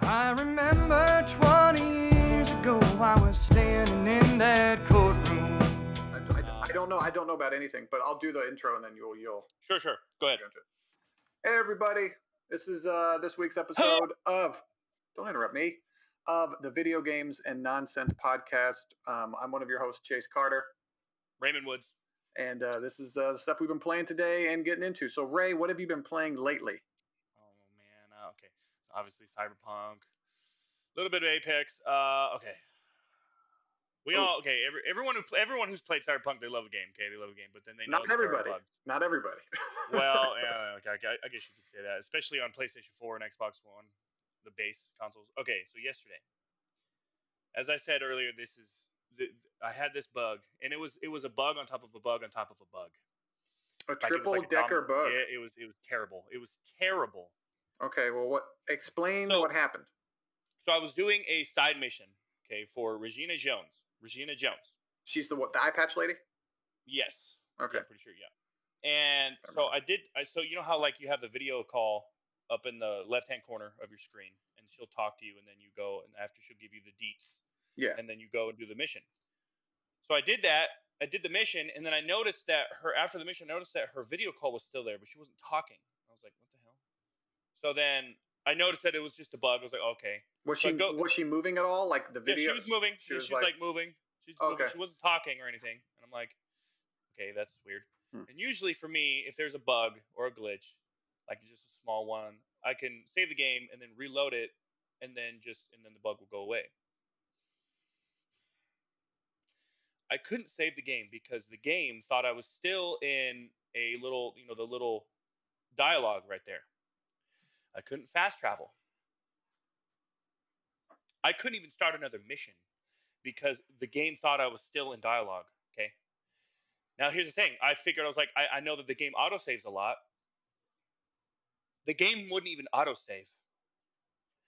I remember 20 years ago, I was standing in that courtroom. I don't know. I don't know about anything, but I'll do the intro and then you'll. Sure. Go ahead. Hey everybody, this is this week's episode of. Don't interrupt me. Of the Video Games and Nonsense podcast. I'm one of your hosts, Chase Carter, Raymond Woods. and this is the stuff we've been playing today and getting into. So Ray, what have you been playing lately? Oh man. Okay. So obviously Cyberpunk. A little bit of Apex. Okay. Everyone who's played Cyberpunk, they love the game. Okay, they love the game, but then they know Not that there everybody. are bugs. Not everybody. Well, yeah, okay, I guess you could say that, especially on PlayStation 4 and Xbox One, the base consoles. Okay, so yesterday, as I said earlier, I had this bug, and it was a bug on top of a bug on top of a bug. A triple-decker bug. It was terrible. It was terrible. Okay, well, explain what happened. So I was doing a side mission, okay, for Regina Jones. She's the eye patch lady? Yes. Okay. Yeah, pretty sure, yeah. And so so you know how like you have the video call up in the left-hand corner of your screen, and she'll talk to you, and then you go, and after she'll give you the deets. Yeah. And then you go and do the mission. So I did that. I did the mission, and then I noticed that after the mission, her video call was still there, but she wasn't talking. I was like, what the hell? So then I noticed that it was just a bug. I was like, okay. Was she moving at all? Like the video? Yeah, she was moving. She was like moving. She's moving. She wasn't talking or anything. And I'm like, okay, that's weird. And usually for me, if there's a bug or a glitch, like just a small one, I can save the game and then reload it, and then the bug will go away. I couldn't save the game because the game thought I was still in a little, the little dialogue right there. I couldn't fast travel. I couldn't even start another mission because the game thought I was still in dialogue. Okay. Now here's the thing. I was like, I know that the game autosaves a lot. The game wouldn't even autosave.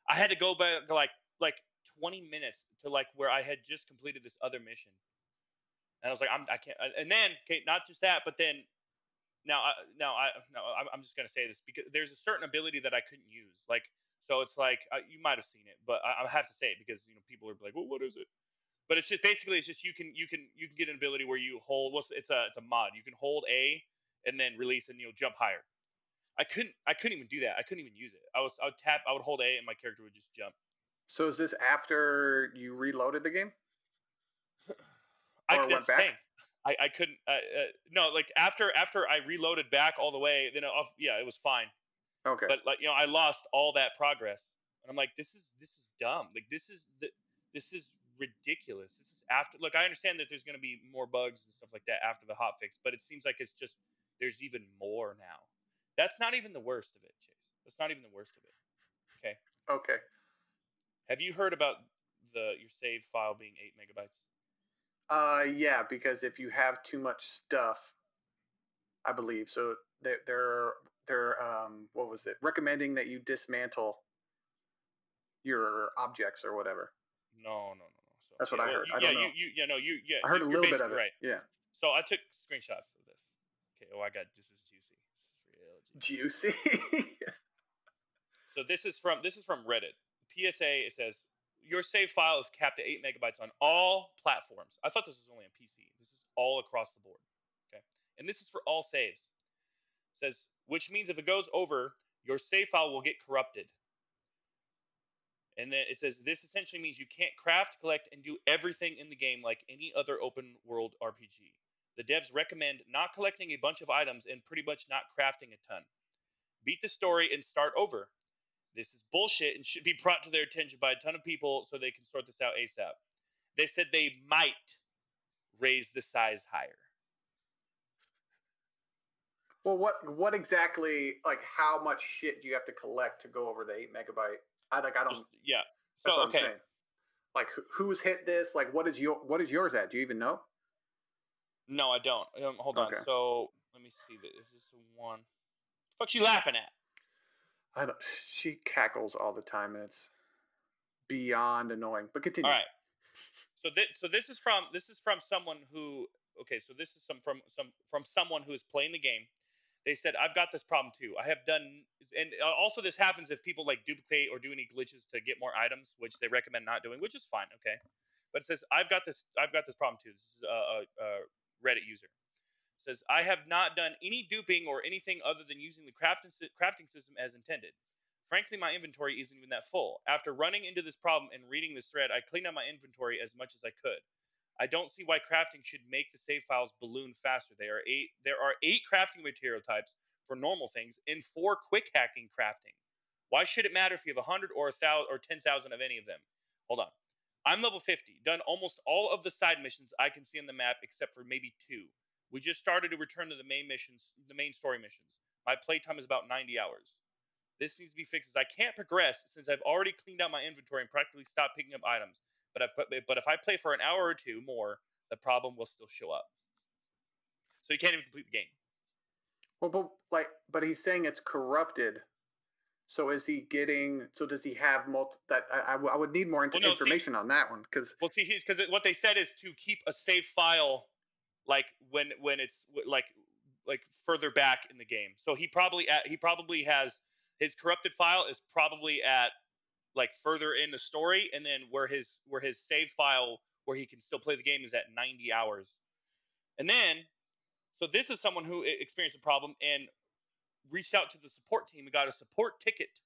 I had to go back like 20 minutes to like where I had just completed this other mission. And I was like, I can't. And then, okay, not just that, but then I'm just gonna say this because there's a certain ability that I couldn't use. Like, so it's like you might have seen it, but I have to say it because people are like, well, what is it? But it's just you can get an ability where you hold. It's a mod. You can hold A and then release and jump higher. I couldn't even do that. I couldn't even use it. I would hold A and my character would just jump. So is this after you reloaded the game? That's the thing. I couldn't. No, like after I reloaded back all the way, then it was fine. Okay. But like I lost all that progress, and I'm like, this is dumb. Like this is ridiculous. This is after. Look, I understand that there's going to be more bugs and stuff like that after the hotfix, but it seems like it's just there's even more now. That's not even the worst of it, Chase. That's not even the worst of it. Okay. Okay. Have you heard about your save file being 8 megabytes? Yeah, because if you have too much stuff, I believe so. They're what was it? Recommending that you dismantle your objects or whatever. No. So, that's what I heard. I don't know. I heard a little bit of it. Right. Yeah. So I took screenshots of this. Okay. Oh, I got this is juicy. This is real juicy. So this is from Reddit. PSA, it says your save file is capped at 8 megabytes on all platforms. I thought this was only on PC. This is all across the board. Okay. And this is for all saves. It says, which means if it goes over, your save file will get corrupted. And then it says this essentially means you can't craft, collect, and do everything in the game like any other open world RPG. The devs recommend not collecting a bunch of items and pretty much not crafting a ton. Beat the story and start over. This is bullshit and should be brought to their attention by a ton of people so they can sort this out ASAP. They said they might raise the size higher. Well, what exactly, like, how much shit do you have to collect to go over the 8 megabyte? I don't. Yeah. That's what I'm saying. Like, who's hit this? Like, what is yours at? Do you even know? No, I don't. Hold on. So let me see. Is this one? The fuck's you laughing at? I don't. She cackles all the time, and it's beyond annoying. But continue. All right. So this is from someone who. Okay, so this is from someone who is playing the game. They said, I've got this problem too. I have done, and also this happens if people like duplicate or do any glitches to get more items, which they recommend not doing, which is fine, okay. But it says, I've got this problem too. This is a Reddit user. It says, I have not done any duping or anything other than using the crafting system as intended. Frankly, my inventory isn't even that full. After running into this problem and reading this thread, I cleaned out my inventory as much as I could. I don't see why crafting should make the save files balloon faster. There are eight crafting material types for normal things and 4 quick hacking crafting. Why should it matter if you have 100 or 1,000 or 10,000 of any of them? Hold on. I'm level 50, done almost all of the side missions I can see on the map except for maybe 2. We just started to return to the main story missions. My playtime is about 90 hours. This needs to be fixed as I can't progress since I've already cleaned out my inventory and practically stopped picking up items. But if I play for an hour or two more, the problem will still show up. So you can't even complete the game. Well, but he's saying it's corrupted. So is he getting? So does he have that? I would need more information on that one because. Well, see, because what they said is to keep a save file, like when it's like further back in the game. So he probably has his corrupted file is probably at like further in the story, and then where his save file where he can still play the game is at 90 hours. And then, so this is someone who experienced a problem and reached out to the support team and got a support ticket.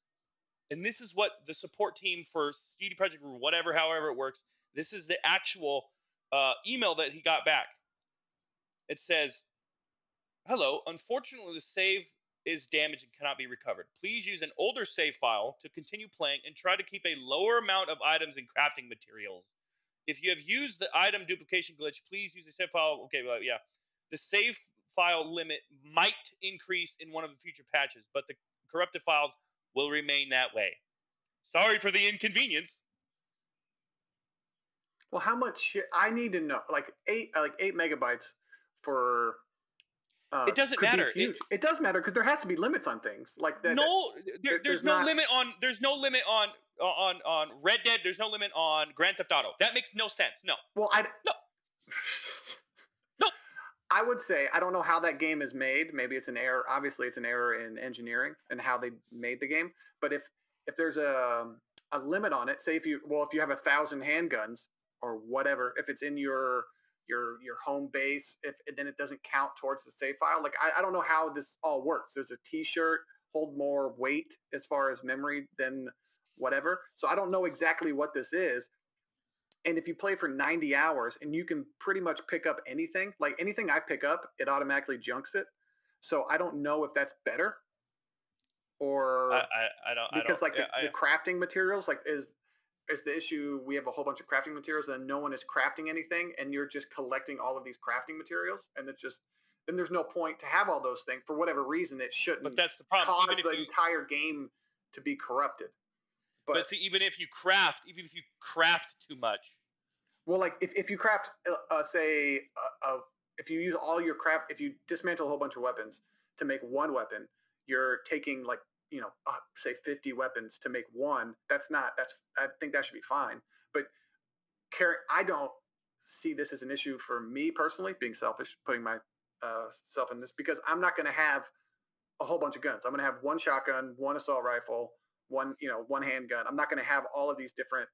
And this is what the support team for CD Projekt or whatever, however it works, this is the actual email that he got back. It says, hello, unfortunately the save is damaged and cannot be recovered. Please use an older save file to continue playing and try to keep a lower amount of items and crafting materials. If you have used the item duplication glitch, please use a save file. Okay, well, yeah. The save file limit might increase in one of the future patches, but the corrupted files will remain that way. Sorry for the inconvenience. Well, how much shit I need to know? Like 8 megabytes for. It doesn't matter. It does matter because there has to be limits on things like that. No, there's no limit on. There's no limit on Red Dead. There's no limit on Grand Theft Auto. That makes no sense. No. Well, no. No. I would say I don't know how that game is made. Maybe it's an error. Obviously, it's an error in engineering and how they made the game. But if there's a limit on it, say if you have 1,000 handguns or whatever, if it's in your home base, then it doesn't count towards the save file. Like I don't know how this all works. Does a T-shirt hold more weight as far as memory than whatever? So I don't know exactly what this is. And if you play for 90 hours and you can pretty much pick up anything, like anything I pick up, it automatically junks it. So I don't know if that's better or I don't because like the crafting materials, like is the issue. We have a whole bunch of crafting materials and no one is crafting anything and you're just collecting all of these crafting materials. And it's just, then there's no point to have all those things for whatever reason. It shouldn't but that's the problem. Cause the entire game to be corrupted. But see, even if you craft too much. Well, like if you craft, if you use all your craft, if you dismantle a whole bunch of weapons to make one weapon, you're taking like, say 50 weapons to make one. I think that should be fine. But I don't see this as an issue for me personally, being selfish, putting myself in this, because I'm not going to have a whole bunch of guns. I'm going to have one shotgun, one assault rifle, one handgun. I'm not going to have all of these different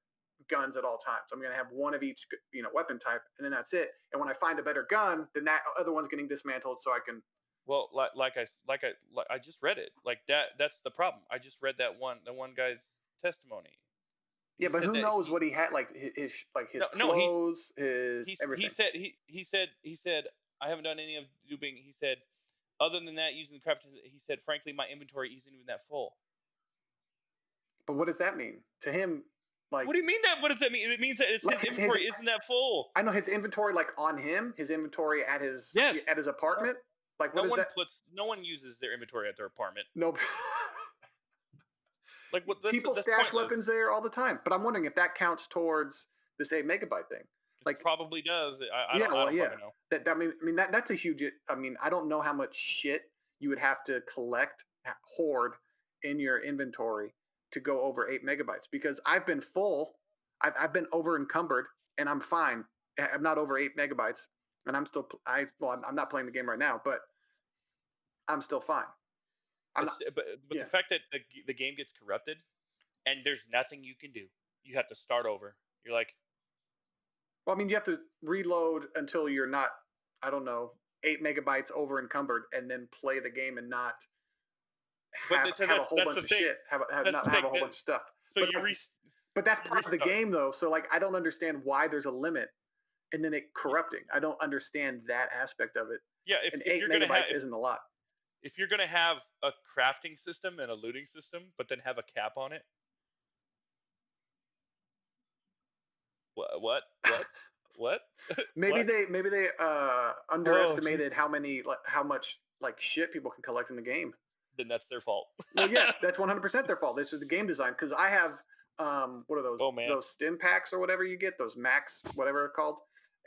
guns at all times. I'm going to have one of each, weapon type, and then that's it. And when I find a better gun, then that other one's getting dismantled, so I can. Well, like I just read it. Like that's the problem. I just read the one guy's testimony. Yeah, but who knows what he had, like his clothes, everything. He said I haven't done any of duping. He said, other than that, using the crafting, he said, frankly, my inventory isn't even that full. But what does that mean to him? Like, what do you mean that? What does that mean? It means that his inventory isn't that full. I know his inventory, like on him, his inventory at his apartment. Like, what is that? No one uses their inventory at their apartment. No. Like what? People stash weapons there all the time. But I'm wondering if that counts towards this 8 megabyte thing. Like, it probably does. I don't know. That's a huge. I mean, I don't know how much shit you would have to hoard in your inventory to go over 8 megabytes, because I've been full. I've been over encumbered and I'm fine. I'm not over 8 megabytes and I'm still, I'm not playing the game right now, but I'm still fine. I'm not. But Yeah. the fact that the game gets corrupted and there's nothing you can do, you have to start over. You're like, Well, I mean, you have to reload until you're not, I don't know, 8 MB over encumbered, and then play the game and not so have a whole that's bunch the of thing. shit, That's not the have thing. a whole bunch of stuff. So But you like, but that's part of the restart. game, though. So like, I don't understand why there's a limit, and then it corrupting. I don't understand that aspect of it. Yeah, And if eight you're gonna have megabytes isn't a lot. if you're gonna have a crafting system and a looting system, but then have a cap on it, what? Maybe What? they Oh, geez. underestimated how much like shit people can collect in the game. Then that's their fault. Well, yeah, that's 100% their fault. This is the game design because I have what are Oh man. those stim packs or whatever you get, those max whatever they're called.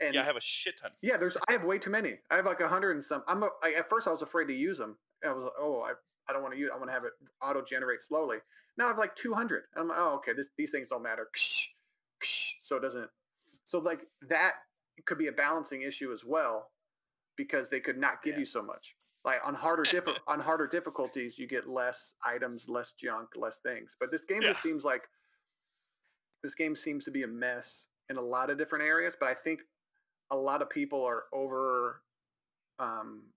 And Yeah, I have a shit ton. yeah, I have way too many. I have like 100 and some. At first I was afraid to use them. I was like, oh, I don't want to use. I want to have it auto generate slowly. Now I have like 200. I'm like, oh, okay, these things don't matter. So it doesn't. So like that could be a balancing issue as well because they could not give Yeah. you so much. Like on harder difficulties, you get less items, less junk, less things. But this game just seems like this game seems to be a mess in a lot of different areas. But I think a lot of people are over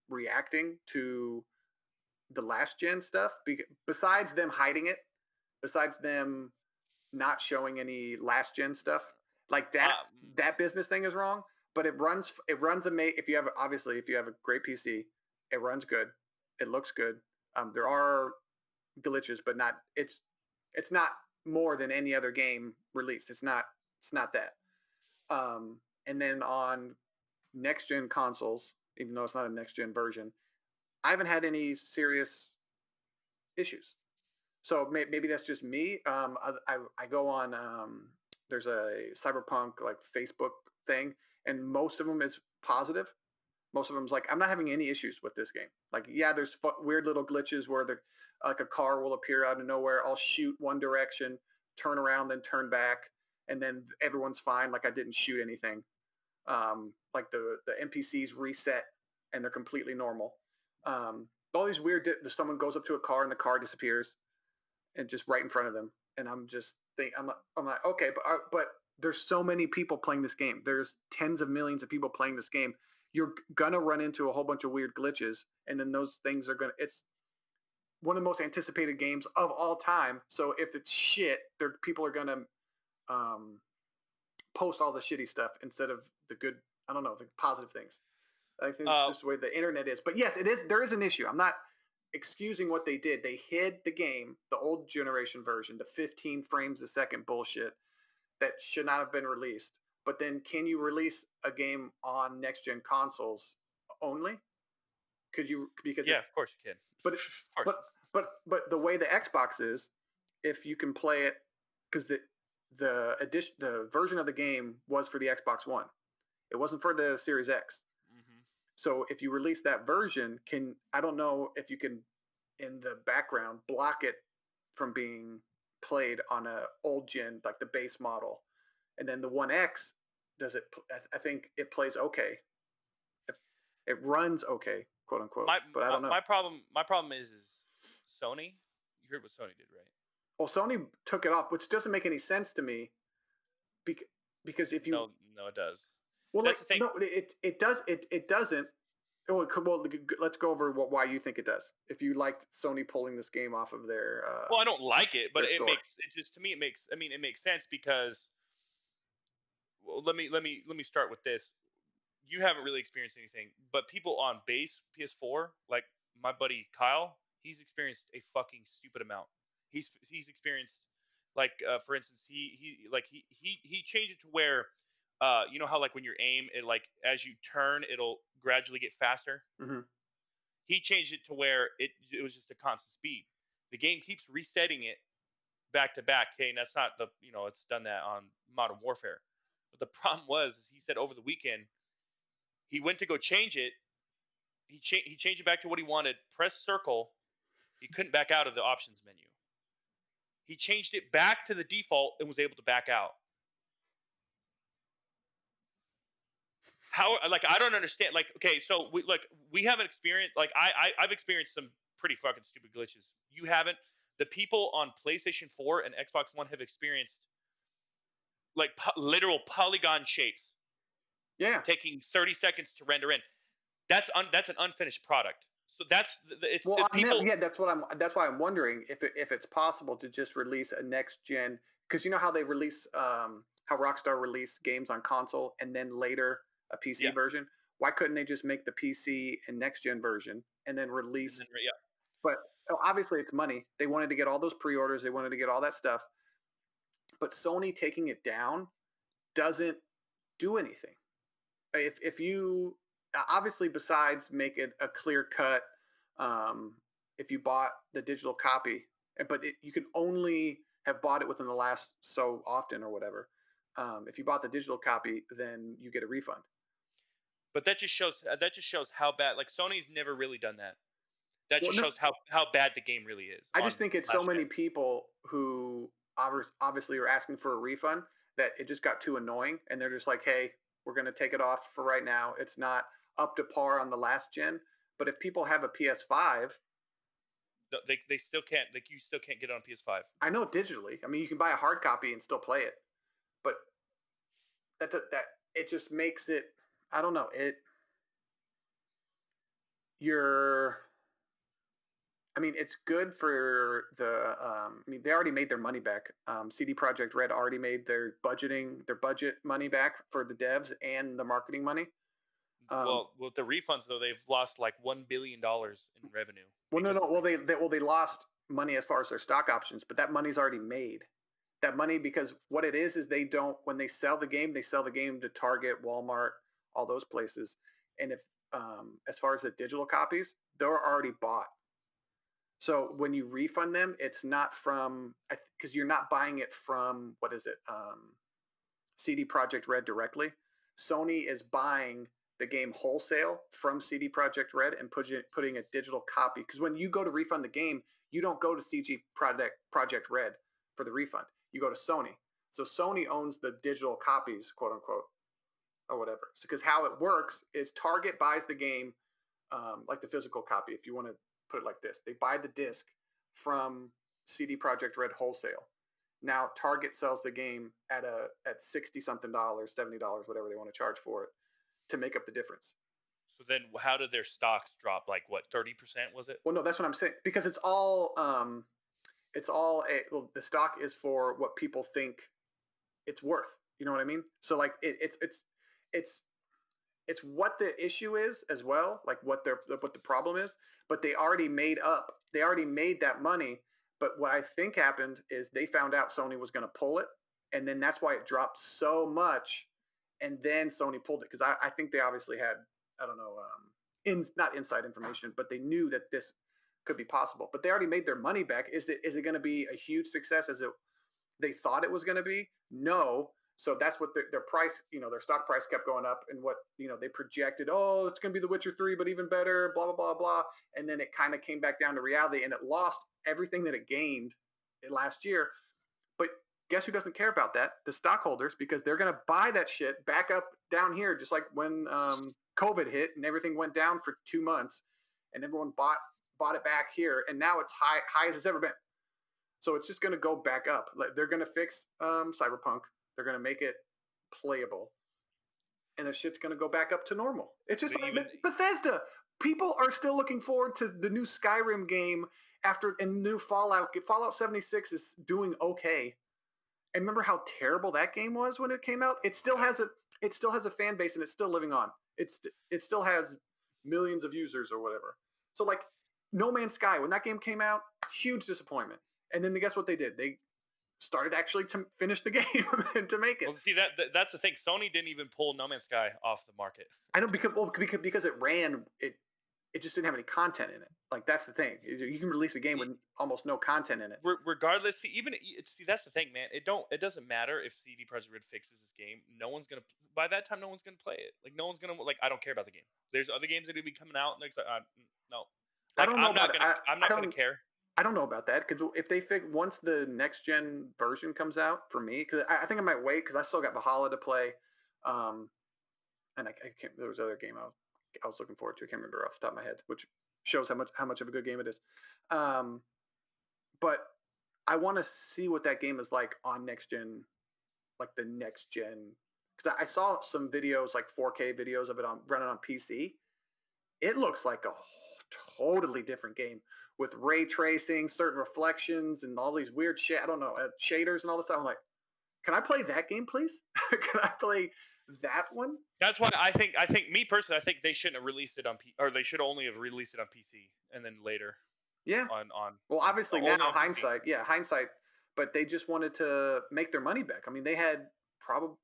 reacting to the last gen stuff. Besides them hiding it, besides them not showing any last gen stuff, like that business thing is wrong. But it runs if you have a great PC, it runs good, it looks good. There are glitches, but it's not more than any other game released. It's not that. And then on next gen consoles, even though it's not a next gen version, I haven't had any serious issues. So maybe that's just me. I go on. There's a Cyberpunk like Facebook thing, and most of them is positive. Most of them's like, I'm not having any issues with this game. Like, yeah, there's weird little glitches where like a car will appear out of nowhere. I'll shoot one direction, turn around, then turn back, and then everyone's fine. Like I didn't shoot anything. Like the NPCs reset and they're completely normal. All these weird. Someone goes up to a car and the car disappears, and just right in front of them. And I'm like, okay, but there's so many people playing this game. There's tens of millions of people playing this game. You're gonna run into a whole bunch of weird glitches, and then those things are gonna. It's one of the most anticipated games of all time. So if it's shit, people are gonna post all the shitty stuff instead of the good. I don't know, the positive things. I think it's just the way the internet is. But yes, it is. There is an issue. I'm not excusing what they did. They hid the game, the old generation version, the 15 frames a second bullshit that should not have been released. But then can you release a game on next gen consoles only? Could you? Because yeah, of course you can. But of course. but the way the Xbox is, if you can play it, because the version of the game was for the Xbox One, it wasn't for the Series X. So if you release that version, I don't know if you can, in the background, block it from being played on a old gen, like the base model. And then the One X does it. I think it plays okay. It runs okay, quote unquote. But I don't know. My problem is Sony. You heard what Sony did, right? Well, Sony took it off, which doesn't make any sense to me. Because if you no, it does. Well, that's the thing. No, it does. It doesn't. Well, let's go over why you think it does. If you liked Sony pulling this game off of their well, I don't like it, but store. it makes sense because let me start with this. You haven't really experienced anything, but people on base PS4, like my buddy Kyle, he's experienced a fucking stupid amount. He's experienced like for instance, he changed it to where you know how like when you aim, it like as you turn, it'll gradually get faster. Mm-hmm. He changed it to where it was just a constant speed. The game keeps resetting it back to back. Okay, and that's not it's done that on Modern Warfare. But the problem was, is he said over the weekend, he went to go change it. He changed it back to what he wanted. Press circle. He couldn't back out of the options menu. He changed it back to the default and was able to back out. How, like, I don't understand. Like, okay, so we haven't experienced, like, I've experienced some pretty fucking stupid glitches. You haven't. The people on PlayStation 4 and Xbox One have experienced like literal polygon shapes Yeah. taking 30 seconds to render in. That's an unfinished product. So it's Well, people. yeah, that's why I'm wondering if it's possible to just release a next gen, because you know how they release how Rockstar release games on console and then later a PC Yeah, version. Why couldn't they just make the PC and next gen version and then and then release? yeah. But obviously it's money. They wanted to get all those pre-orders. They wanted to get all that stuff. But Sony taking it down doesn't do anything. If you obviously, besides make it a clear cut, um, if you bought the digital copy, but you can only have bought it within the last so often or whatever. If you bought the digital copy, then you get a refund. But that just shows how bad. Like, Sony's never really done that. That Well, just no, shows how bad the game really is I just on think it's so last many gen. people who obviously are asking for a refund that it just got too annoying, and they're just like, "Hey, we're going to take it off for right now. It's not up to par on the last gen." But if people have a PS5, They still can't, like, you still can't get it on PS5. I know digitally. I mean, you can buy a hard copy and still play it, but that it just makes it. I don't know. You're. I mean, it's good for the. I mean, they already made their money back. CD Projekt Red already made their budget money back for the devs and the marketing money. Well, with the refunds though, they've lost like $1 billion in revenue Well, no, because no. of the refunds. They lost money as far as their stock options, but that money's already made. That money, because what it is they don't, when they sell the game, they sell the game to Target, Walmart, all those places. And if as far as the digital copies, they're already bought. So when you refund them, it's not from, because you're not buying it from, what is it, CD Projekt Red directly. Sony is buying the game wholesale from CD Projekt Red and putting a digital copy. Because when you go to refund the game, you don't go to CD Projekt Red for the refund. You go to Sony. So Sony owns the digital copies, quote unquote, or whatever. So because how it works is Target buys the game, like the physical copy, if you want to put it like this. They buy the disc from CD Projekt Red wholesale. Now Target sells the game at 60 something dollars, $70, whatever they want to charge for it, to make up the difference. So then, how did their stocks drop? Like, what, 30% was it? Well, no, that's what I'm saying, because well, the stock is for what people think it's worth. You know what I mean? So like it's it's what the issue is as well, like what the problem is. But they already made that money. But what I think happened is they found out Sony was going to pull it, and then that's why it dropped so much. And then Sony pulled it, because I think they obviously had, I don't know, not inside information, but they knew that this could be possible. But they already made their money back. Is it going to be a huge success as they thought it was going to be? No. So that's what their price, their stock price kept going up, and what, they projected, oh, it's going to be The Witcher 3, but even better, blah, blah, blah, blah. And then it kind of came back down to reality, and it lost everything that it gained last year. But guess who doesn't care about that? The stockholders, because they're going to buy that shit back up down here, just like when COVID hit and everything went down for 2 months, and everyone bought it back here, and now it's high as it's ever been. So it's just going to go back up. Like, they're going to fix Cyberpunk. They're going to make it playable, and the shit's going to go back up to normal. It's just like Bethesda. People are still looking forward to the new Skyrim game and new Fallout. Fallout 76 is doing okay. And remember how terrible that game was when it came out? It still has a fan base, and it's still living on. It still has millions of users or whatever. So like No Man's Sky, when that game came out, huge disappointment. And then guess what they did? They started actually to finish the game and to make it. Well, see, that's the thing. Sony didn't even pull No Man's Sky off the market. I know, because it ran it. It just didn't have any content in it. Like, that's the thing. You can release a game with almost no content in it. Regardless, see, that's the thing, man. It doesn't matter if CD Projekt Red fixes this game. By that time, no one's gonna play it. Like, no one's gonna, like, I don't care about the game. There's other games that will be coming out next. No, like, I'm not gonna care. I don't know about that, because if they fix once the next gen version comes out for me, because I think I might wait, because I still got Valhalla to play, and and I can't. There was another game I was looking forward to. I can't remember off the top of my head, which shows how much of a good game it is. But I want to see what that game is like on next gen, like the next gen. Because I saw some videos, like 4K videos of it running on PC. It looks like a totally different game with ray tracing, certain reflections, and all these weird shit. I don't know, shaders and all this stuff. I'm like, can I play that game, please? Can I play that one? That's why I think me personally, I think they shouldn't have released it on or they should only have released it on PC and then later Yeah. on Well, obviously now only on PC. hindsight, but they just wanted to make their money back. I mean, they had probably,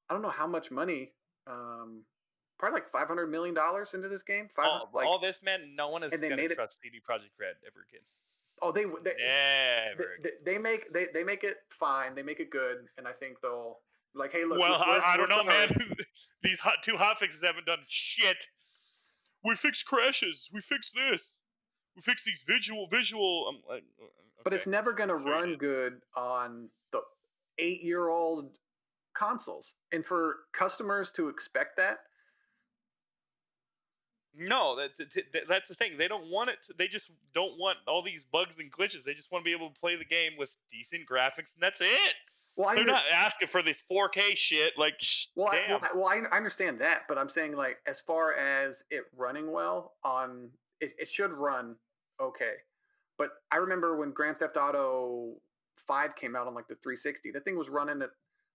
I don't know how much money, probably like $500 million into this game. All this, man, no one is and they gonna made it. trust CD Projekt Red ever again. Oh, Never. they make it fine. They make it good, and I think they'll like, hey, look. Well, I don't know, sorry. man. These two hotfixes haven't done shit. We fixed crashes. We fixed this. We fixed these visual. I'm like, okay. But it's never gonna run good on the 8-year-old consoles, and for customers to expect that. No, that's the thing. They don't want it. They just don't want all these bugs and glitches. They just want to be able to play the game with decent graphics, and that's it. Well, they're not asking for this 4K shit. Like, damn. I understand that, but I'm saying, like, as far as it running well on, it should run okay. But I remember when Grand Theft Auto 5 came out on like the 360, that thing was running at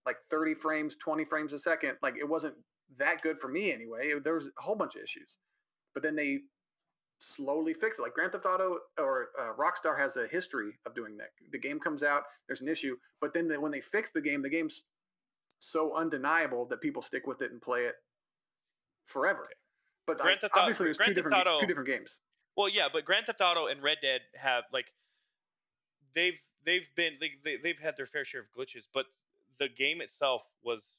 like 30 frames, 20 frames a second. Like, it wasn't that good for me anyway. There was a whole bunch of issues. But then they slowly fix it. Like Grand Theft Auto or Rockstar has a history of doing that. The game comes out, there's an issue, but then when they fix the game's so undeniable that people stick with it and play it forever. Okay. But obviously, there's two different games. Well, yeah, but Grand Theft Auto and Red Dead have like they've had their fair share of glitches, but the game itself was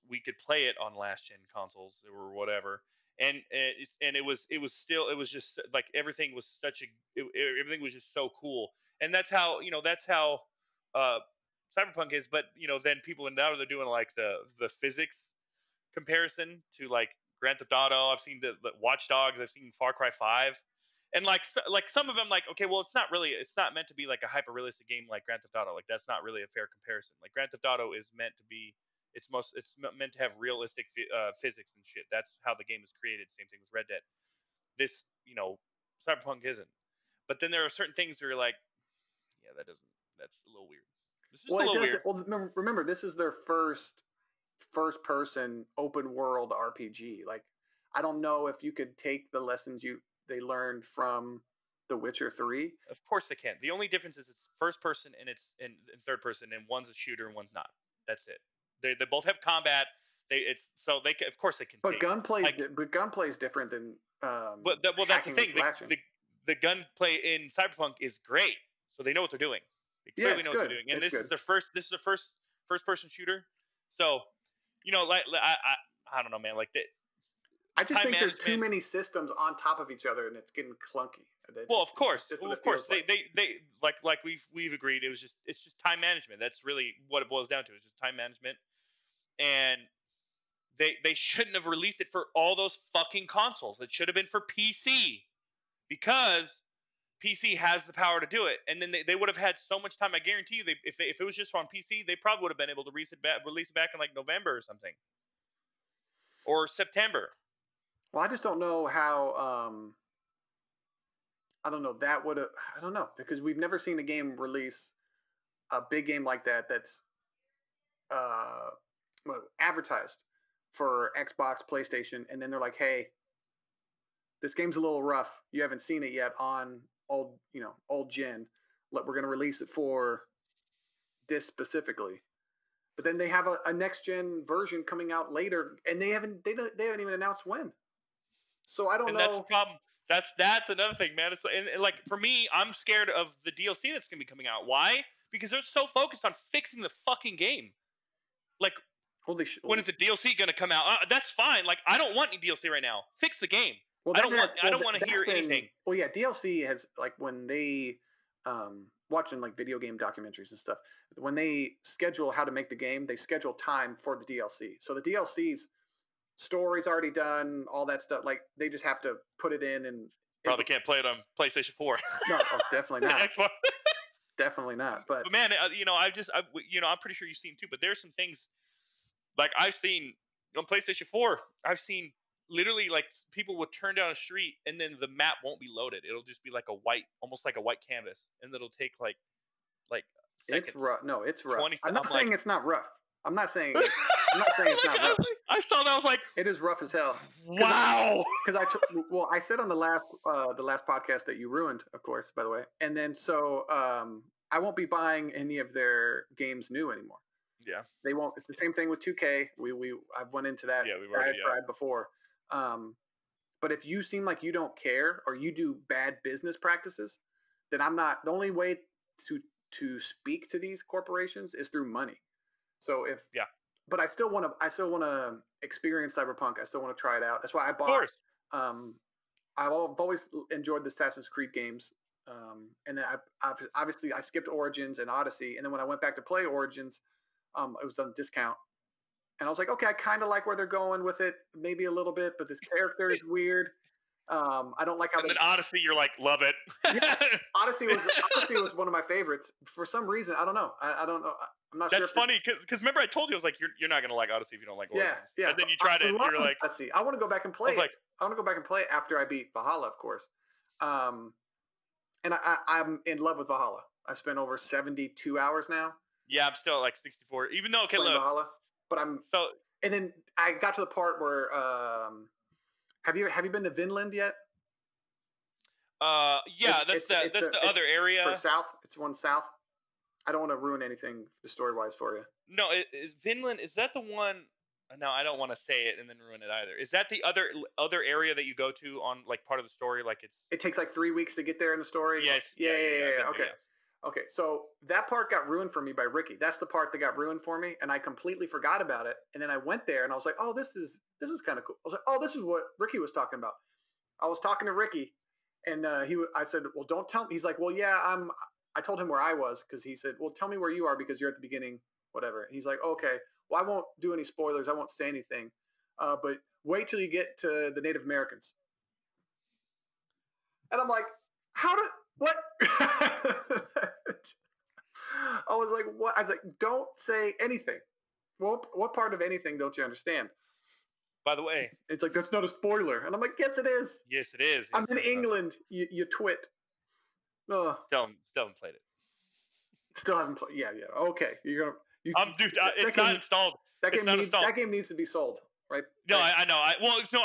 we could play it on last gen consoles or whatever. And it was just like everything was everything was just so cool, and that's how Cyberpunk is. But then people now they're doing like the physics comparison to like Grand Theft Auto. I've seen the Watch Dogs. I've seen Far Cry 5, and like some of them, like, okay, well, it's not meant to be like a hyper realistic game like Grand Theft Auto. Like, that's not really a fair comparison. Like, Grand Theft Auto is meant to be. It's meant to have realistic physics and shit. That's how the game is created. Same thing with Red Dead. This, Cyberpunk isn't. But then there are certain things where you're like, yeah, that's a little weird. This is a little weird. Well, remember, this is their first person open world RPG. Like, I don't know if you could take the lessons they learned from The Witcher 3. Of course they can. The only difference is it's first person and it's in third person, and one's a shooter and one's not. That's it. They both have combat. Of course they can. But gunplay is different than. That's the thing. The gunplay in Cyberpunk is great, so they know what they're doing. They clearly know what they're doing, and this is their first first person shooter. So, like I don't know, man. Like, I just think there's too many systems on top of each other, and it's getting clunky. Well, of course. They like we've agreed. It's just time management. That's really what it boils down to. It's just time management. And they shouldn't have released it for all those fucking consoles. It should have been for PC, because PC has the power to do it. And then they would have had so much time. I guarantee you, if it was just on PC, they probably would have been able to release it back in like November or something, or September. Well, I just don't know how. I don't know. I don't know, because we've never seen a game release a big game like that that's advertised for Xbox, PlayStation, and then they're like, "Hey, this game's a little rough. You haven't seen it yet on old gen. We're going to release it for this specifically." But then they have a next gen version coming out later, and they haven't even announced when. So I don't know. That's the problem. That's another thing, man. It's and like, for me, I'm scared of the DLC that's gonna be coming out. Why? Because they're so focused on fixing the fucking game. Like, when is the DLC gonna come out? That's fine. Like, I don't want any DLC right now. Fix the game. Well, I don't want to hear anything. Well, yeah, DLC has, like, when they watching like video game documentaries and stuff. When they schedule how to make the game, they schedule time for the DLC. So the DLC's story's already done, all that stuff. Like they just have to put it in and Probably can't play it on PlayStation 4. No, definitely not. Xbox. Definitely not. But man, I'm pretty sure you've seen too. But there's some things like I've seen on PlayStation 4. I've seen literally like people would turn down a street and then the map won't be loaded. It'll just be like almost like a white canvas, and it'll take like seconds. It's rough. No, it's rough. 20 I'm not saying it's not rough. I'm not saying it's not rough. I saw that. I was like, it is rough as hell. Wow. Because I said on the last podcast that you ruined, of course, by the way. And then so I won't be buying any of their games new anymore. Yeah. They won't. It's the same thing with 2K. I've went into that. Yeah, we've already tried before. But if you seem like you don't care or you do bad business practices, then I'm not. The only way to speak to these corporations is through money. So but I still want to experience Cyberpunk. I still want to try it out. That's why I bought. Of course. I've always enjoyed the Assassin's Creed games. And then obviously I skipped Origins and Odyssey, and then when I went back to play Origins, it was on discount, and I was like, okay, I kind of like where they're going with it, maybe a little bit, but this character is weird. I don't like how. And then Odyssey, you're like, love it. Yeah, Odyssey was one of my favorites for some reason. I don't know. I don't know. I'm not sure. That's funny because remember I told you I was like, you're not gonna like Odyssey if you don't like Origins. Yeah. And then you tried it, and you're like, let's see. I want to go back and play. I want to go back and play it after I beat Valhalla, of course. And I'm in love with Valhalla. I've spent over 72 hours now. Yeah, I'm still at like 64. Even though Valhalla, but I'm so. And then I got to the part where have you been to Vinland yet? Yeah, that's the other area. For south, it's one south. I don't want to ruin anything story wise for you. No, is Vinland? Is that the one? No, I don't want to say it and then ruin it either. Is that the other area that you go to on like part of the story? Like it takes like 3 weeks to get there in the story. Yes. Yeah. Okay. Yeah. Okay. So that part got ruined for me by Ricky. That's the part that got ruined for me, and I completely forgot about it. And then I went there, and I was like, "Oh, this is kind of cool." I was like, "Oh, this is what Ricky was talking about." I was talking to Ricky, and I said, "Well, don't tell me." He's like, "Well, yeah, I told him where I was because he said, well, tell me where you are because you're at the beginning, whatever." And he's like, "Okay, well, I won't do any spoilers. I won't say anything, but wait till you get to the Native Americans." And I'm like, what? I was like, what? I was like, don't say anything. Well, what part of anything don't you understand? By the way, it's like, that's not a spoiler. And I'm like, yes, it is. Yes, it is. Yes, I'm in England, you twit. Still haven't played it. Still haven't played. Yeah. Okay. You're gonna. Dude, it's not installed. That game needs to be sold, right? No, I know.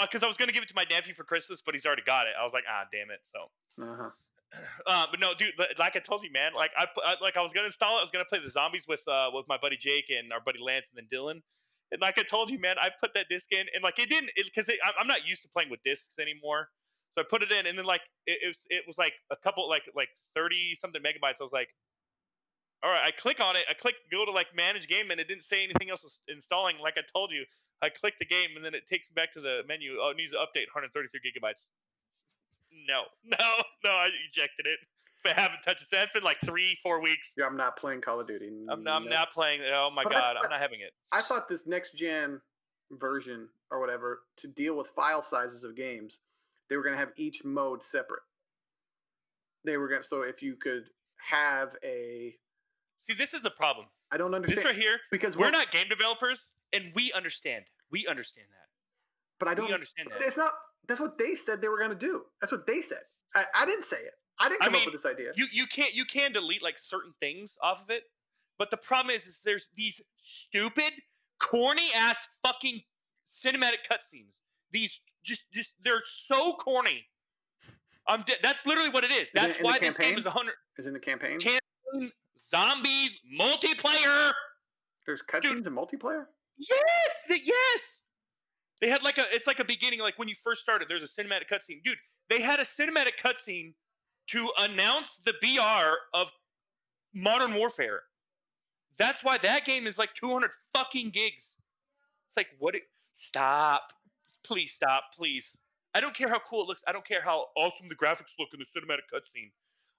Because I was gonna give it to my nephew for Christmas, but he's already got it. I was like, damn it. So. But no, dude. Like I told you, man. Like I was gonna install it. I was gonna play the zombies with my buddy Jake and our buddy Lance and then Dylan. And like I told you, man, I put that disc in, and like it didn't, because I'm not used to playing with discs anymore. So I put it in, and then like it was like a couple like 30 something megabytes. I was like, all right, I click on it. I go to like manage game, and it didn't say anything else was installing. Like I told you, I click the game, and then it takes me back to the menu. Oh, it needs to update 133 gigabytes. No, I ejected it. But I haven't touched it. That's been like 3-4 weeks. Yeah, I'm not playing Call of Duty. I'm not playing. Oh my God, I'm not having it. I thought this next gen version or whatever, to deal with file sizes of games, they were going to have each mode separate. So if you could have a. See, this is the problem. I don't understand. This right here, because we're not game developers, and we understand. We understand that. But I don't understand that. It's not. That's what they said they were going to do. That's what they said. I didn't say it. I didn't come up with this idea. You can delete like certain things off of it, but the problem is there's these stupid, corny ass fucking cinematic cutscenes. These just they're so corny. That's literally what it is. That's why this game is 100. Is in the campaign? Campaign, zombies, multiplayer. There's cutscenes in multiplayer? Yes. They had it's like a beginning, like when you first started, there's a cinematic cutscene. Dude, they had a cinematic cutscene to announce the BR of Modern Warfare. That's why that game is like 200 fucking gigs. It's like, stop. Please stop, please. I don't care how cool it looks. I don't care how awesome the graphics look in the cinematic cutscene.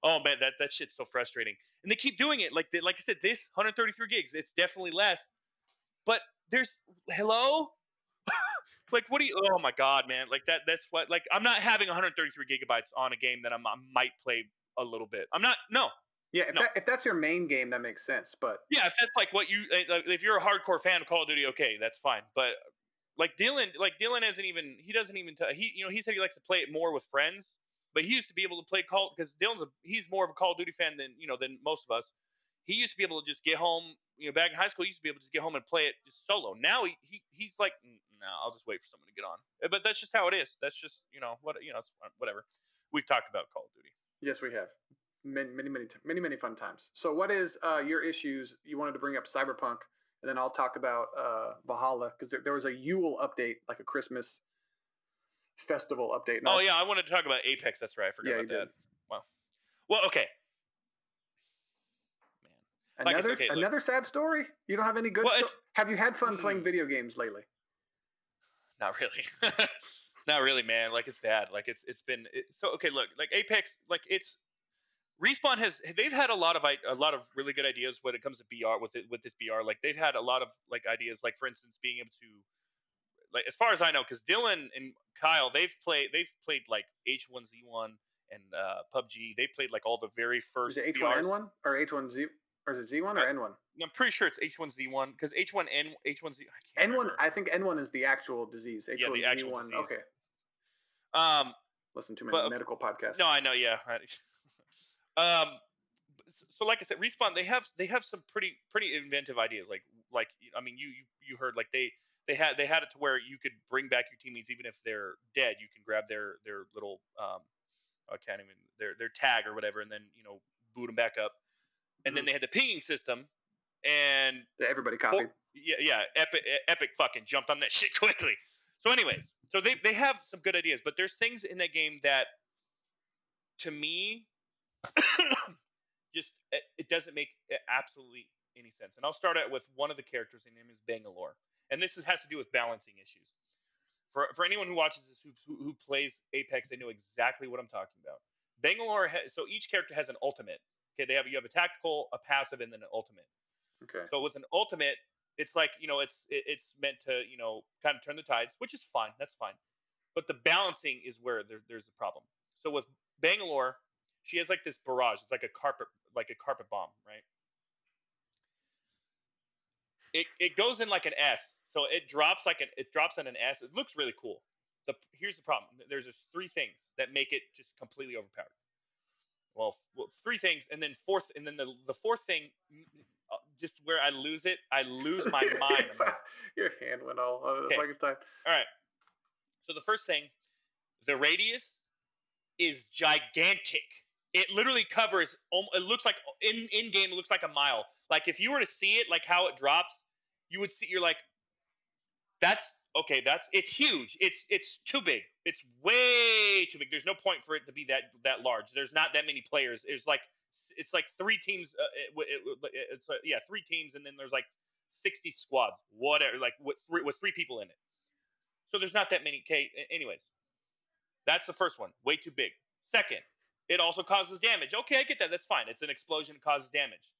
Oh man, that shit's so frustrating. And they keep doing it. Like I said, this 133 gigs, it's definitely less. But there's hello. Like what do you? Oh my god, man! Like that's what. Like I'm not having 133 gigabytes on a game that I might play a little bit. I'm not. No, Yeah, no. if that's your main game, that makes sense. But Yeah, if that's like what you, if you're a hardcore fan of Call of Duty, okay, that's fine. But Dylan hasn't even, he doesn't even, he said he likes to play it more with friends, but he used to be able to play because he's more of a Call of Duty fan than most of us. He used to be able to just get home, back in high school, he used to be able to just get home and play it just solo. Now he's like, no, I'll just wait for someone to get on. But that's just how it is. That's just, it's whatever. We've talked about Call of Duty. yes, we have many fun times. So, what is your issues? You wanted to bring up Cyberpunk, and then I'll talk about Valhalla because there was a Yule update, like a Christmas festival update. Oh yeah, I wanted to talk about Apex. That's right, I forgot about that. Wow. Well, okay. Man, Another sad story. You don't have any good. Have you had fun playing video games lately? Not really. Not really, man. Like it's bad. Like it's been so okay. Look, like Apex, like it's Respawn they've had a lot of really good ideas when it comes to BR with this BR. Like they've had a lot of like ideas, like for instance, being able to, like as far as I know, because Dylan and Kyle they've played like H1Z1 and PUBG. They played like all the very first. Is it H1N1 or H1Z? Or is it Z1 or N1? I'm pretty sure it's H1Z1 because H1Z. N1. Remember. I think N1 is the actual disease. H1Z1. Yeah, the actual disease. Okay. Listen to many medical podcasts. No, I know. Yeah. So like I said, Respawn they have some pretty inventive ideas. Like I mean you heard like they had it to where you could bring back your teammates even if they're dead. You can grab their little I can't even their tag or whatever, and then boot them back up. And then they had the pinging system, and everybody copied. Epic fucking jumped on that shit quickly. So anyways, so they have some good ideas, but there's things in that game that to me just it doesn't make absolutely any sense. And I'll start out with one of the characters. His name is Bangalore, and this has to do with balancing issues. For anyone who watches this who plays Apex, they know exactly what I'm talking about. Bangalore so each character has an ultimate. Okay, you have a tactical, a passive, and then an ultimate. Okay. So with an ultimate, it's like it's meant to kind of turn the tides, which is fine. That's fine. But the balancing is where there's a problem. So with Bangalore, she has like this barrage. It's like a carpet bomb, right? It goes in like an S, so it drops in an S. It looks really cool. Here's the problem. There's just three things that make it just completely overpowered. Well, three things, and then the fourth thing, just where I lose my mind. Your hand went all like it's time. All right. So the first thing, the radius is gigantic. It literally covers. It looks like in game. It looks like a mile. Like if you were to see it, like how it drops, you would see. You're like, it's huge. It's too big. It's way too big. There's no point for it to be that large. There's not that many players. It's like three teams. It's 3 teams, and then there's like 60 squads. Whatever, like with three people in it. So there's not that many. Okay, anyways, that's the first one. Way too big. Second, it also causes damage. Okay, I get that. That's fine. It's an explosion. It causes damage.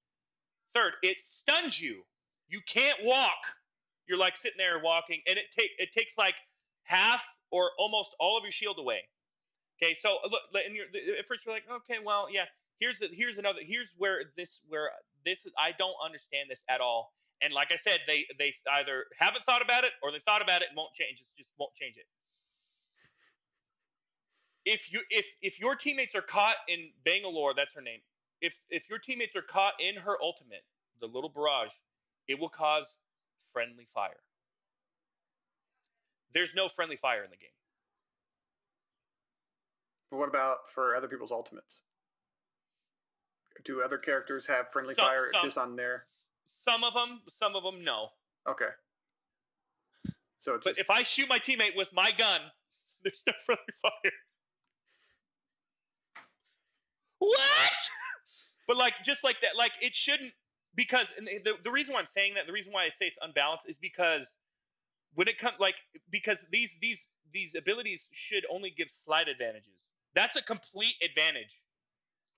Third, it stuns you. You can't walk. You're like sitting there walking, and it takes like half or almost all of your shield away. Okay, so look, and at first you're like, okay, well, yeah. Here's where this is. I don't understand this at all. And like I said, they either haven't thought about it or they thought about it and won't change. It just won't change it. If your teammates are caught in Bangalore, that's her name. If your teammates are caught in her ultimate, the little barrage, it will cause friendly fire. There's no friendly fire in the game. But what about for other people's ultimates? Do other characters have friendly fire just on their? Some of them, no. Okay. So but if I shoot my teammate with my gun, there's no friendly fire. What? But like just like that, like it shouldn't, because the reason why I'm saying that, the reason why I say it's unbalanced is because when it comes because these abilities should only give slight advantages. That's a complete advantage.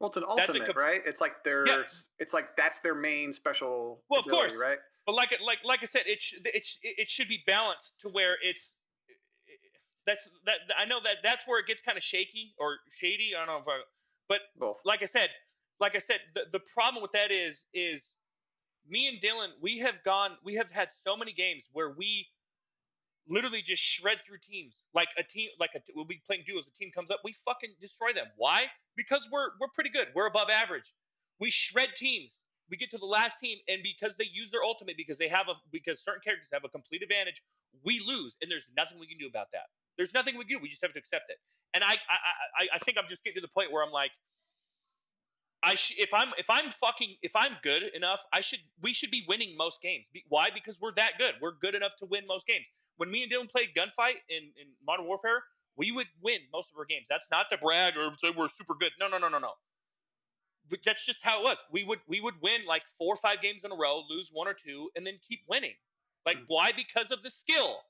Well, it's an That's ultimate, right? It's like yeah. it's like that's their main special Well, of ability, course, right? but like I said, it should be balanced to where it's I know that's where it gets kind of shaky or shady. I don't know if but Both. like I said, the problem with that is me and Dylan, we have had so many games where we literally just shred through teams. Like a team, we'll be playing duos. A team comes up, we fucking destroy them. Why? Because we're pretty good. We're above average. We shred teams. We get to the last team, and because they use their ultimate, because certain characters have a complete advantage, we lose, and there's nothing we can do about that. There's nothing we can do. We just have to accept it. And I think I'm just getting to the point where I'm like, if I'm good enough, we should be winning most games. Why? Because we're that good. We're good enough to win most games. When me and Dylan played Gunfight in Modern Warfare, we would win most of our games. That's not to brag or say we're super good. No, no, no, no, no. But that's just how it was. We would win like 4 or 5 games in a row, lose one or two, and then keep winning. Like Mm. why? Because of the skill.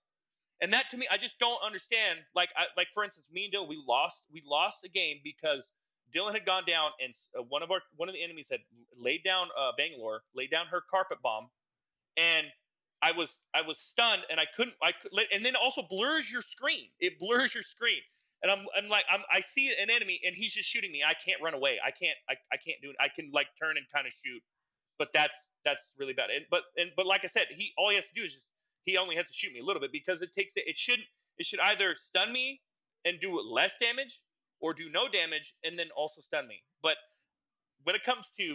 And that to me, I just don't understand. Like for instance, me and Dylan, we lost a game because Dylan had gone down and one of the enemies had laid down Bangalore, laid down her carpet bomb, and I was stunned and and then also blurs your screen. It blurs your screen. And I see an enemy and he's just shooting me. I can't run away. I can't do it. I can like turn and kind of shoot, but that's really bad. But like I said, he all he has to do is just he only has to shoot me a little bit because it should either stun me and do less damage or do no damage and then also stun me. But when it comes to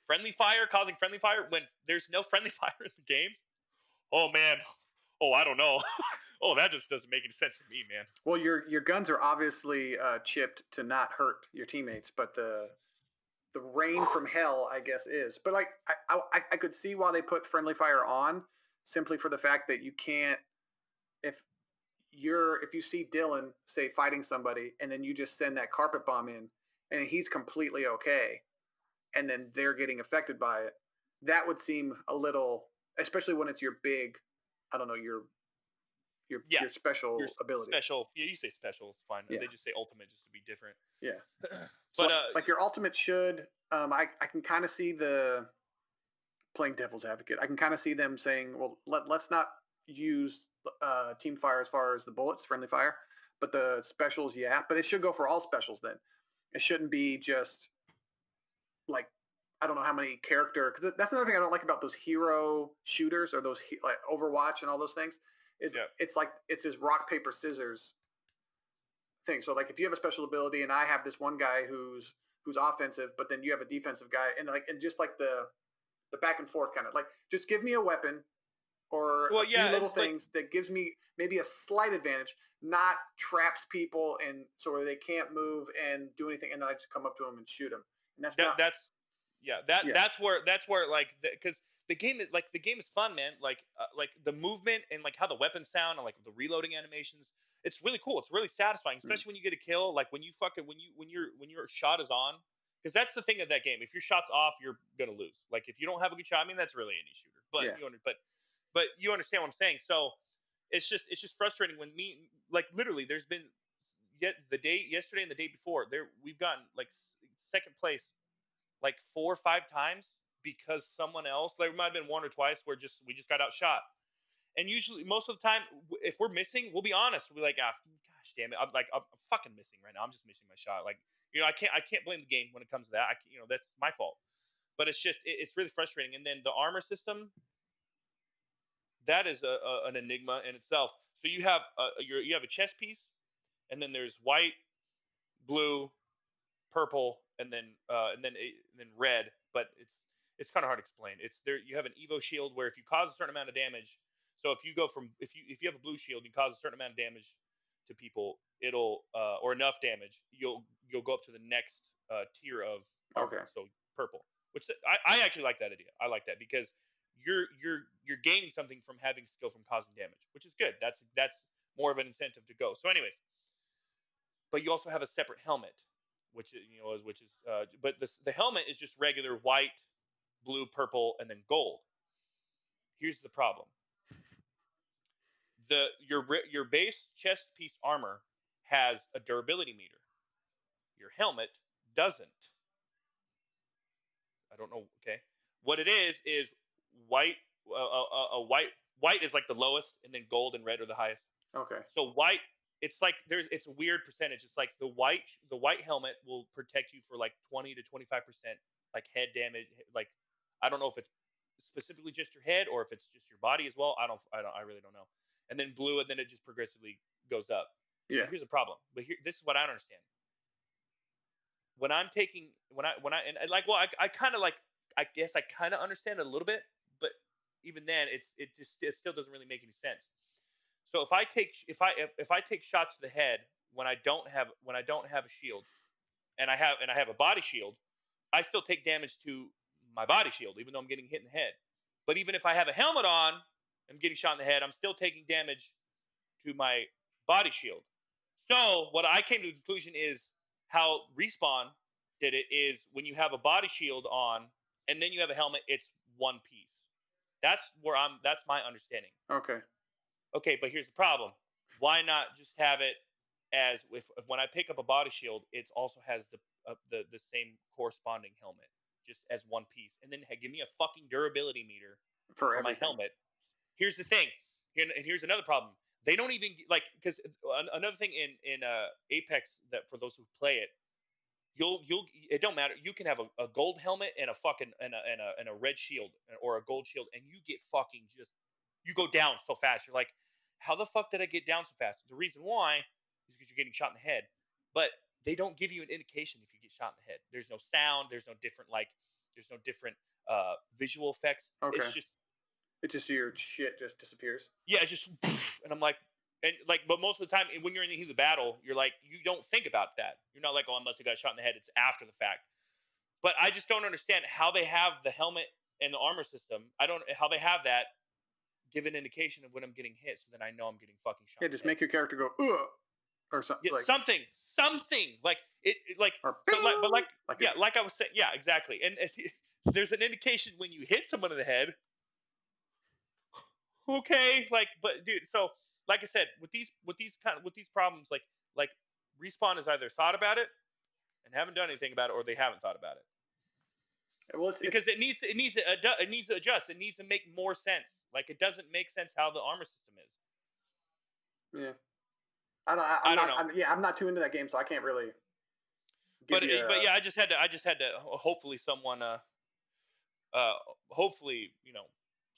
friendly fire, causing friendly fire when there's no friendly fire in the game, oh man, oh I don't know. Oh, that just doesn't make any sense to me, man. Well, your guns are obviously chipped to not hurt your teammates, but the rain from hell, I guess, is. But like, I could see why they put friendly fire on, simply for the fact that you can't if if you see Dylan say fighting somebody and then you just send that carpet bomb in and he's completely okay and then they're getting affected by it, that would seem a little, especially when it's your big, I don't know, Yeah, your special your ability. special. Yeah, you say special, it's fine. Yeah. They just say ultimate just to be different. Yeah. So But like your ultimate should, I can kind of see the playing devil's advocate. I can kind of see them saying, well, let's not use team fire as far as the bullets, friendly fire, but the specials, yeah. But it should go for all specials then. It shouldn't be just like, I don't know how many character, because that's another thing I don't like about those hero shooters or those like Overwatch and all those things is yeah, it's this rock paper scissors thing. So like if you have a special ability and I have this one guy who's offensive, but then you have a defensive guy, and just like the back and forth kind of like just give me a weapon or well, a few yeah, little it's like things that gives me maybe a slight advantage, not traps people and so they can't move and do anything, and then I just come up to them and shoot them, and that's that not. that's yeah that Yeah. that's where like because the game is fun, man. Like the movement and like how the weapons sound and like the reloading animations, it's really cool. It's really satisfying, Mm. especially when you get a kill. Like when your shot is on, because that's the thing of that game. If your shot's off, you're gonna lose. Like if you don't have a good shot, I mean that's really any shooter. But Yeah. but you understand what I'm saying. So it's just frustrating when like literally there's been yet the day yesterday and the day before there we've gotten like second place like 4 or 5 times because someone else, like it might have been one or twice where we just got outshot. And usually most of the time if we're missing, we'll be honest, we'll be like, gosh damn it, I'm fucking missing right now, I'm just missing my shot. Like I can't blame the game when it comes to that. That's my fault. But it's really frustrating. And then the armor system, that is an enigma in itself. So you have a chest piece, and then there's white, blue, purple, and then red. But it's kind of hard to explain. It's there. You have an Evo shield where if you cause a certain amount of damage, so if you have a blue shield, you cause a certain amount of damage to people, it'll or enough damage, you'll go up to the next tier of armor. Okay. So purple, which I actually like that idea. I like that because you're gaining something from having skill from causing damage, which is good. That's more of an incentive to go. So, anyways, but you also have a separate helmet, but the helmet is just regular white, blue, purple, and then gold. Here's the problem: your base chest piece armor has a durability meter. Your helmet doesn't. I don't know. Okay, what it is white. White is like the lowest, and then gold and red are the highest. Okay. So white, it's like it's a weird percentage. It's like the white helmet will protect you for like 20 to 25% like head damage. Like I don't know if it's specifically just your head or if it's just your body as well. I really don't know. And then blue, and then it just progressively goes up. Yeah. But here's the problem. But this is what I don't understand. When I'm taking when I and like well I kind of like I guess I kind of understand it a little bit, but even then it still doesn't really make any sense. So if I take shots to the head when I don't have a shield and I have a body shield, I still take damage to my body shield even though I'm getting hit in the head. But even if I have a helmet on, I'm getting shot in the head, I'm still taking damage to my body shield. So what I came to the conclusion is how Respawn did it is when you have a body shield on and then you have a helmet, it's one piece. That's my understanding. Okay. Okay, but here's the problem. Why not just have it as if when I pick up a body shield, it also has the same corresponding helmet, just as one piece, and then give me a fucking durability meter For my everything. helmet. Here's the thing, and here's another problem. They don't even like because another thing in Apex that for those who play it, you'll it don't matter. You can have a gold helmet and a fucking and a red shield or a gold shield, and you get fucking just you go down so fast. You're like, how the fuck did I get down so fast? The reason why is because you're getting shot in the head. But they don't give you an indication if you get shot in the head. There's no sound. There's no different visual effects. Okay. It's just your shit just disappears. Yeah, it's just and I'm like. And like, but most of the time, when you're in the heat of the battle, you're like, you don't think about that. You're not like, oh, I must have got shot in the head. It's after the fact. But I just don't understand how they have the helmet and the armor system. I don't how they have that give an indication of when I'm getting hit, so that I know I'm getting fucking shot. Yeah, just make your character go or something. Yeah, something like it like. Or, so like, but like yeah, like I was saying, yeah, exactly. And there's an indication when you hit someone in the head. Okay, like, but dude, so like I said, with these problems, like Respawn has either thought about it and haven't done anything about it, or they haven't thought about it. Well, because it needs to adjust. It needs to make more sense. Like it doesn't make sense how the armor system is. Yeah, I don't know. I'm not too into that game, so I can't really. But yeah, I just had to. Hopefully, someone. Hopefully,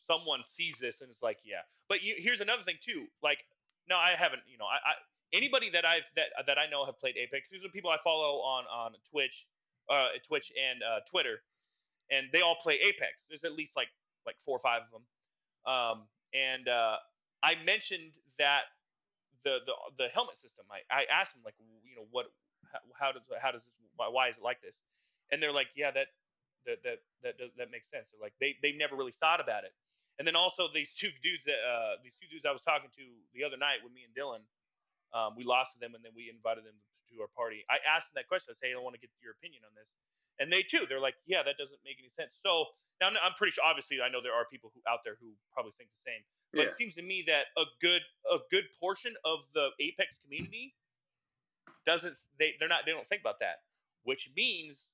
someone sees this and is like, yeah. But here's another thing too. Like, no, I haven't. I anybody that I know have played Apex. These are people I follow on Twitch, and Twitter, and they all play Apex. There's at least like 4 or 5 of them. And I mentioned that the helmet system. I asked them like, what, how does this, why is it like this? And they're like, yeah, that makes sense. They're like they've never really thought about it. And then also these two dudes I was talking to the other night with me and Dylan, we lost to them, and then we invited them to our party. I asked them that question. I say, I want to get your opinion on this, and they're like, yeah, that doesn't make any sense. So now I'm pretty sure. Obviously, I know there are people out there who probably think the same, but It seems to me that a good portion of the Apex community they don't think about that, which means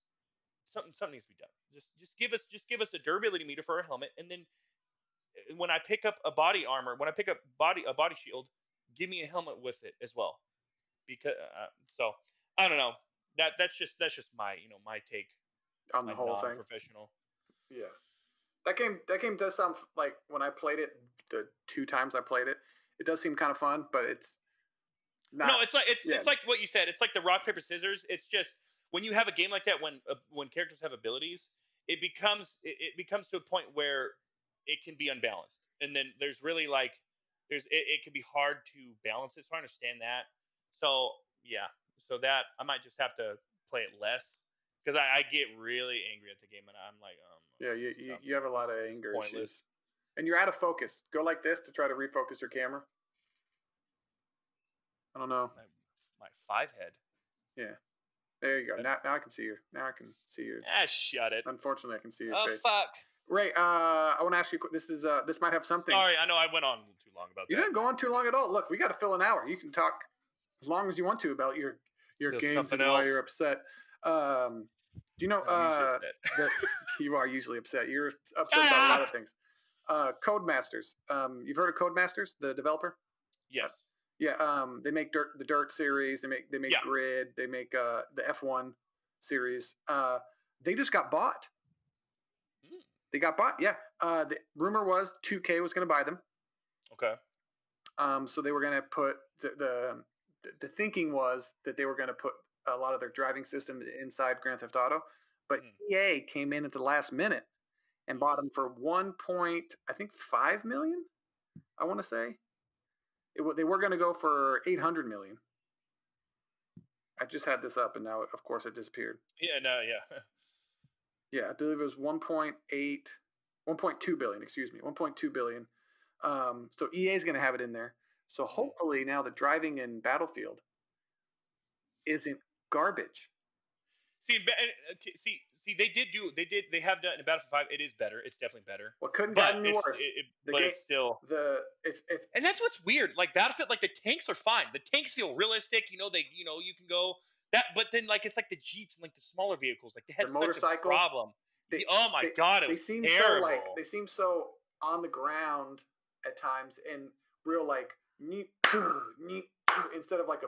something needs to be done. Just give us a durability meter for a helmet, and then when I pick up a body armor, when I pick up a body shield, give me a helmet with it as well. Because so I don't know. That's just my my take on the whole thing. Professional. Yeah, that game does sound like, when I played it, the 2 times I played it, it does seem kind of fun, but it's not. No, it's like what you said. It's like the rock paper scissors. It's just when you have a game like that, when characters have abilities, it becomes to a point where it can be unbalanced, and then there's really like it can be hard to balance it. So I understand that. So yeah, so that I might just have to play it less, because I get really angry at the game, and I'm like, yeah, you have a lot of anger issues, and you're out of focus. Go like this to try to refocus your camera. I don't know. My 5 head. Yeah. There you go. Now I can see you. Now I can see you. Shut it. Unfortunately, I can see your face. Oh, fuck. Ray, I want to ask you. This might have something. Sorry, I know I went on too long about that. You didn't go on too long at all. Look, we got to fill an hour. You can talk as long as you want to about your There's games something and why else. you're upset. Do you know And I'm usually upset. that you are usually upset? You're upset about a lot of things. Codemasters. You've heard of Codemasters, the developer? Yes. Yeah. They make the Dirt series. They make Yeah. Grid. They make the F1 series. They just got bought. Mm. They got bought. Yeah. The rumor was 2K was going to buy them. Okay. So they were going to put the thinking was that they were going to put a lot of their driving systems inside Grand Theft Auto, but EA came in at the last minute and bought them for 1.5 million. I want to say they were going to go for 800 million. I just had this up and now, of course, it disappeared. Yeah. No. Yeah. Yeah, I believe it was 1.2 billion. Excuse me, 1.2 billion. So EA is going to have it in there. So hopefully now the driving in Battlefield isn't garbage. See, they have done in Battlefield 5. It is better. It's definitely better. What couldn't But gotten worse? it's still if and that's what's weird. Like Battlefield, like the tanks are fine. The tanks feel realistic. You can go that. But then like it's like the Jeeps and like the smaller vehicles, like they had the such motorcycles, a problem. Oh my god, it was seem terrible. they seem so on the ground at times and real like instead of like a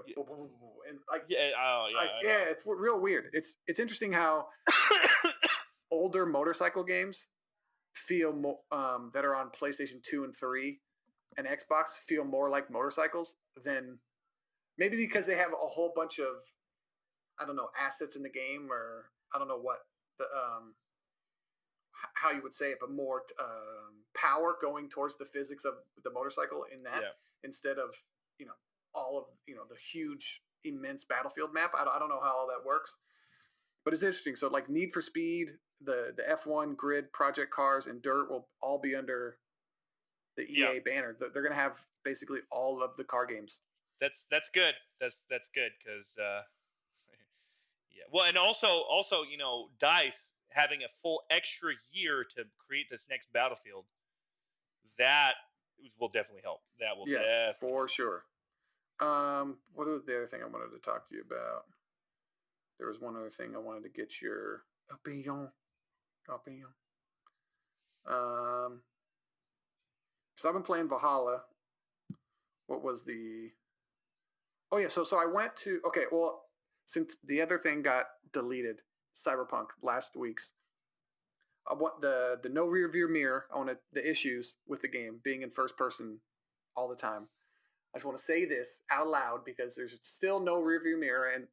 and like it's real weird. It's interesting how older motorcycle games feel that are on PlayStation 2 and 3 and Xbox feel more like motorcycles than maybe because they have a whole bunch of I don't know assets in the game or I don't know what the how you would say it, but more power going towards the physics of the motorcycle in that instead of all of the huge immense Battlefield map. I don't know how all that works, but it's interesting. So like Need for Speed, the F1, Grid, Project Cars, and Dirt will all be under the EA banner. They're going to have basically all of the car games. That's good. That's good because yeah. Well, and also DICE having a full extra year to create this next Battlefield. That will definitely help. That will definitely for help. sure. What was the other thing I wanted to talk to you about? There was one other thing I wanted to get your opinion. So I've been playing Valhalla. What was the? Oh yeah, so I went to since the other thing got deleted, Cyberpunk last week's. I want the no rear view mirror. I wanted the issues with the game being in first person all the time. I just want to say this out loud because there's still no rear view mirror, and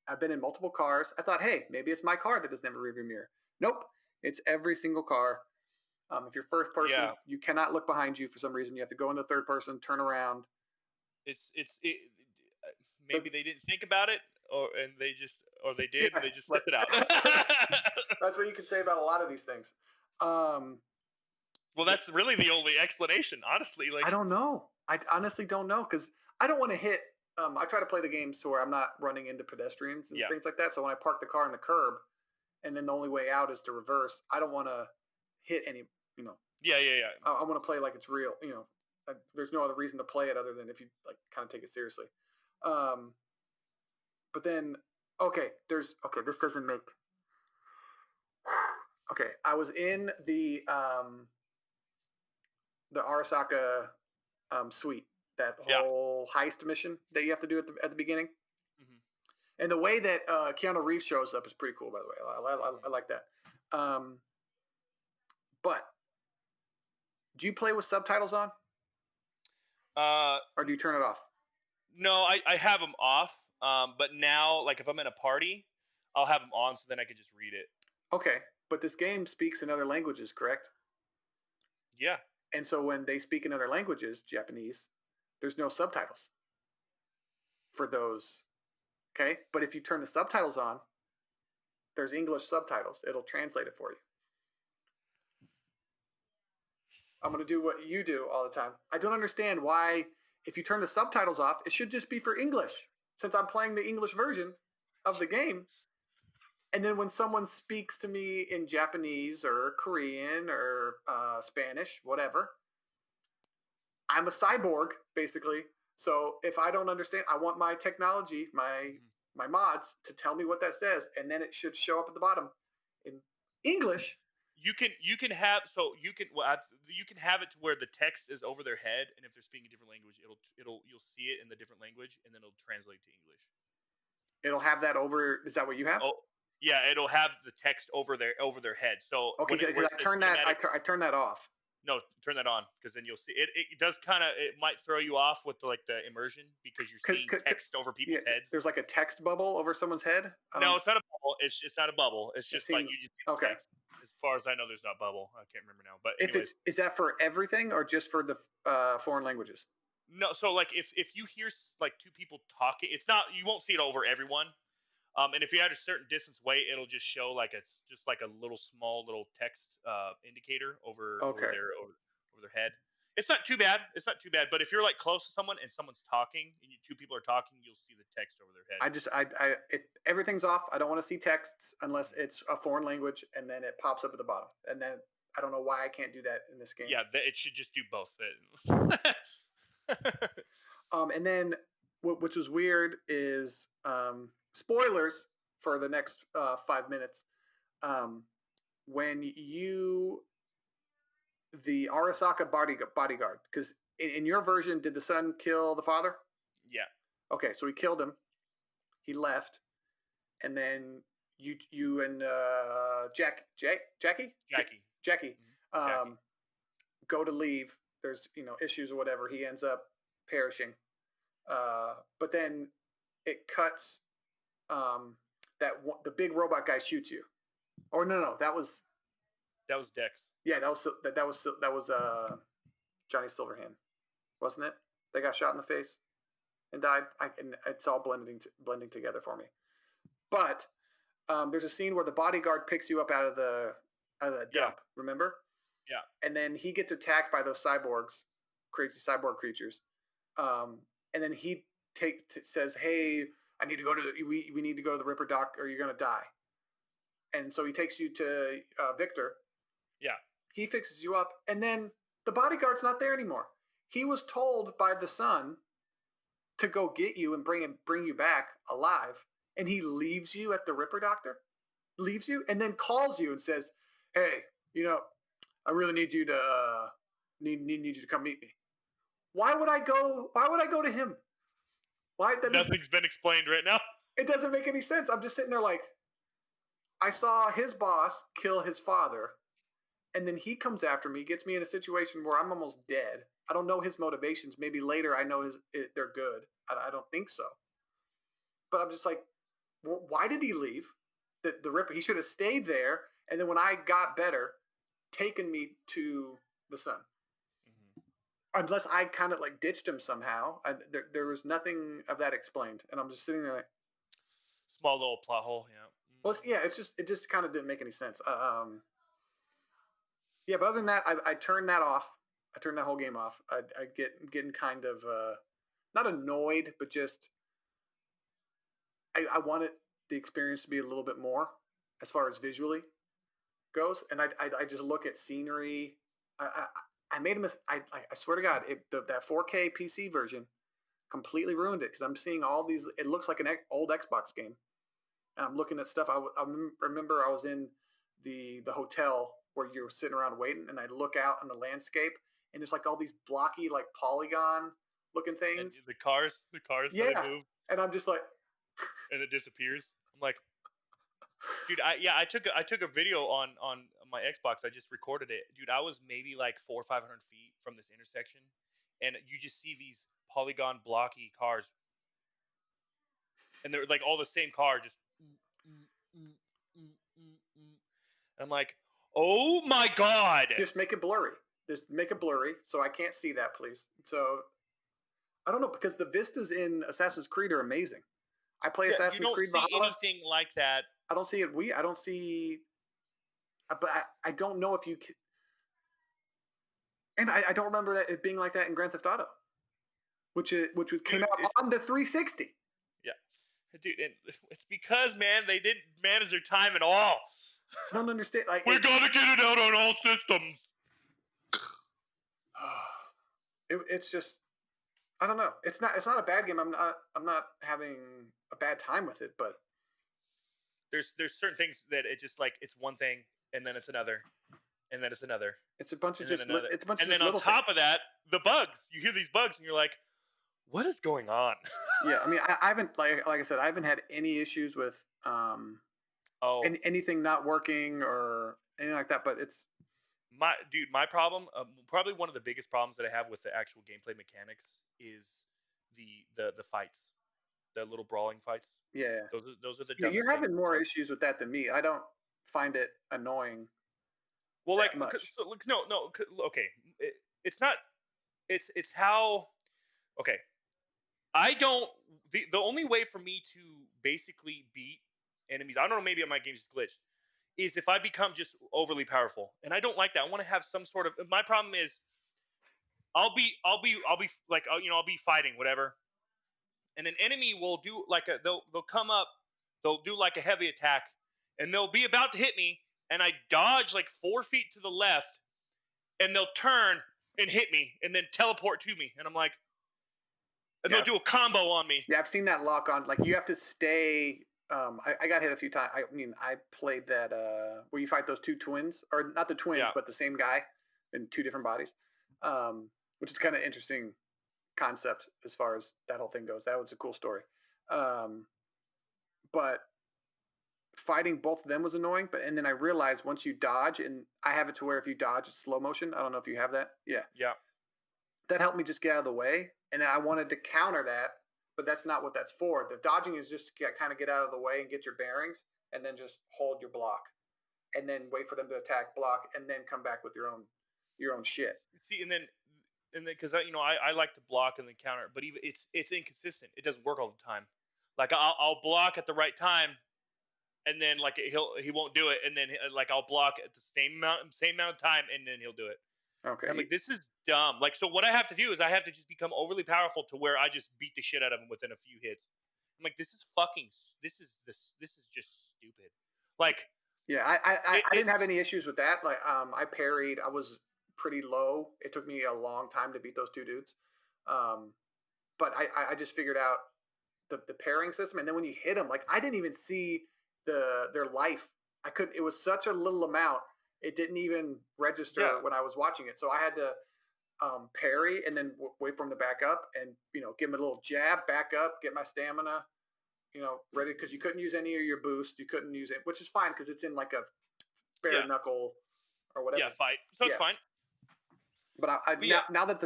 I've been in multiple cars. I thought, hey, maybe it's my car that doesn't have a rear view mirror. Nope, it's every single car. If you're first person, you cannot look behind you for some reason. You have to go into third person, turn around. Maybe they didn't think about it, and they did, and they just left it out. That's what you can say about a lot of these things. Well, that's really the only explanation, honestly. Like I don't know. I honestly don't know because I don't want to hit. I try to play the games to where I'm not running into pedestrians and things like that. So when I park the car in the curb, and then the only way out is to reverse, I don't want to hit any. Yeah. I want to play like it's real. There's no other reason to play it other than if you like kind of take it seriously. But then this doesn't make. Okay, I was in the Arasaka suite, that whole heist mission that you have to do at the beginning. Mm-hmm. And the way that Keanu Reeves shows up is pretty cool, by the way. I like that. But do you play with subtitles on? Or do you turn it off? No, I have them off. But now, like if I'm in a party, I'll have them on so then I can just read it. Okay, but this game speaks in other languages, correct? Yeah. And so when they speak in other languages, Japanese, there's no subtitles for those. Okay, but if you turn the subtitles on, there's English subtitles. It'll translate it for you. I'm going to do what you do all the time. I don't understand why, if you turn the subtitles off, it should just be for English, since I'm playing the English version of the game. And then when someone speaks to me in Japanese or Korean or Spanish, whatever, I'm a cyborg, basically. So if I don't understand, I want my technology, my mods to tell me what that says, and then it should show up at the bottom in English. You can have you can have it to where the text is over their head, and if they're speaking a different language, you'll see it in the different language, and then it'll translate to English. It'll have that over. Is that what you have? Oh, yeah, it'll have the text over their head. So Okay, where it I says turn that. cinematic, I turn that off. no, turn that on, because then you'll see it. It does kind of, it might throw you off with the immersion, because you're seeing text over people's heads. There's like a text bubble over someone's head. No, it's not a bubble. It's not a bubble. It's just like you just see the okay. text. As far as I know, there's not bubble. I can't remember now. But If anyways, is that for everything or just for the foreign languages? no. So like if you hear like two people talking, it's not, you won't see it over everyone. And if you're at a certain distance away, it'll just show like it's just like a little small little text indicator over over their head. It's not too bad. It's not too bad. But if you're like close to someone and someone's talking and two people are talking, you'll see the text over their head. Everything's off. I don't want to see texts unless it's a foreign language, and then it pops up at the bottom. And then I don't know why I can't do that in this game. Yeah, it should just do both. And then which was weird is spoilers for the next 5 minutes. When the Arasaka bodyguard, because in your version, did the son kill the father? Yeah. Okay, so he killed him. He left, and then you and Jackie go to leave. There's issues or whatever. He ends up perishing. But then it cuts. The big robot guy shoots you. Or no, that was Dex. Yeah, that was Johnny Silverhand, wasn't it? They got shot in the face and died. And it's all blending together for me. But there's a scene where the bodyguard picks you up out of the dump. Remember? Yeah. And then he gets attacked by those crazy cyborg creatures. And then he says, "Hey, I need to go to we need to go to the Ripper Dock, or you're gonna die." And so he takes you to Victor. Yeah. He fixes you up, and then the bodyguard's not there anymore. He was told by the son to go get you and bring you back alive, and he leaves you at the Ripper Doctor, and then calls you and says, "Hey, I really need you to need you to come meet me." Why would I go to him? Why? Nothing's been explained right now. It doesn't make any sense. I'm just sitting there like, I saw his boss kill his father, and then he comes after me, gets me in a situation where I'm almost dead. I don't know his motivations. Maybe later I know they're good. I don't think so. But I'm just like, why did he leave? The Ripper, he should have stayed there, and then when I got better, taken me to the son. Unless I kind of like ditched him somehow. There was nothing of that explained, and I'm just sitting there like, small little plot hole. Yeah. Well, yeah, it just kind of didn't make any sense. Yeah, but other than that, I turned that off. I turned that whole game off. I getting kind of not annoyed, but just I wanted the experience to be a little bit more as far as visually goes, and I just look at scenery. I made a mistake. I swear to God, that 4K PC version completely ruined it, because I'm seeing all these. It looks like an old Xbox game. And I'm looking at stuff. I remember I was in the hotel where you're sitting around waiting, and I look out in the landscape, and there's like all these blocky, like polygon looking things. And the cars yeah. That they move. And I'm just like, and it disappears. I'm like, dude, I took a video on my Xbox. I just recorded it, dude. I was maybe like 400 or 500 feet from this intersection, and you just see these polygon blocky cars, and they're like all the same car, just. I'm like, oh my God. Just make it blurry. Just make it blurry so I can't see that, please. So I don't know, because the vistas in Assassin's Creed are amazing. I play Assassin's Creed Valhalla. You don't see anything like that. I don't see it. I don't see. But I don't know if you can. And I don't remember that it being like that in Grand Theft Auto, which came out on the 360. Yeah, dude, and it's because, man, they didn't manage their time at all. I don't understand. Like, we gotta get it out on all systems. It's just, I don't know. It's not a bad game. I'm not having a bad time with it, but There's certain things that it just like it's one thing and then it's another and then it's another it's a bunch of and then just another. it's a bunch of And just then on little things. top of that, the bugs. You hear these bugs and you're like, what is going on? Yeah, I mean, I haven't like I said, I haven't had any issues with Oh, anything not working or anything like that. But it's my problem, probably one of the biggest problems that I have with the actual gameplay mechanics is the fights, the little brawling fights. yeah, Those are the you're dumbest things. having more issues with that than me. I don't find it annoying Well, like, that much. so, look, no, okay, it's not. It's how. Okay, I don't. The only way for me to basically beat enemies, I don't know, maybe my game's just glitched, is if I become just overly powerful, and I don't like that. I want to have some sort of. My problem is, I'll be like, I'll be fighting whatever, and an enemy will do like they'll come up, they'll do like a heavy attack, and they'll be about to hit me, and I dodge like 4 feet to the left, and they'll turn and hit me, and then teleport to me, and I'm like, and Yeah, they'll do a combo on me. yeah, I've seen that lock on. Like you have to stay. I got hit a few times. I mean, I played that where you fight those two twins, or not the twins, Yeah. but the same guy in two different bodies, which is kind of interesting concept as far as that whole thing goes. That was a cool story. But fighting both of them was annoying. And then I realized once you dodge, and I have it to where if you dodge, it's slow motion. I don't know if you have that. Yeah. Yeah. That helped me just get out of the way. And then I wanted to counter that, but that's not what that's for. The dodging is just to kind of get out of the way and get your bearings, and then just hold your block, and then wait for them to attack, block, and then come back with your own shit. See, and then because I like to block and then counter, but even it's inconsistent. It doesn't work all the time. Like I'll block at the right time, and then like he won't do it, and then like I'll block at the same amount of time, and then he'll do it. Okay. And I'm like, this is dumb. Like, so what I have to do is I have to just become overly powerful to where I just beat the shit out of him within a few hits. I'm like, this is just stupid. Like, yeah, I didn't have any issues with that. Like, I parried. I was pretty low. It took me a long time to beat those two dudes. But I just figured out the pairing system, and then when you hit them, like I didn't even see their life. I couldn't. It was such a little amount. It didn't even register when I was watching it. So I had to parry and then wait for him to back up, and give him a little jab, back up, get my stamina, ready, because you couldn't use any of your boost. You couldn't use it, which is fine because it's in like a bare knuckle or whatever. Yeah, fight. So it's fine. But now that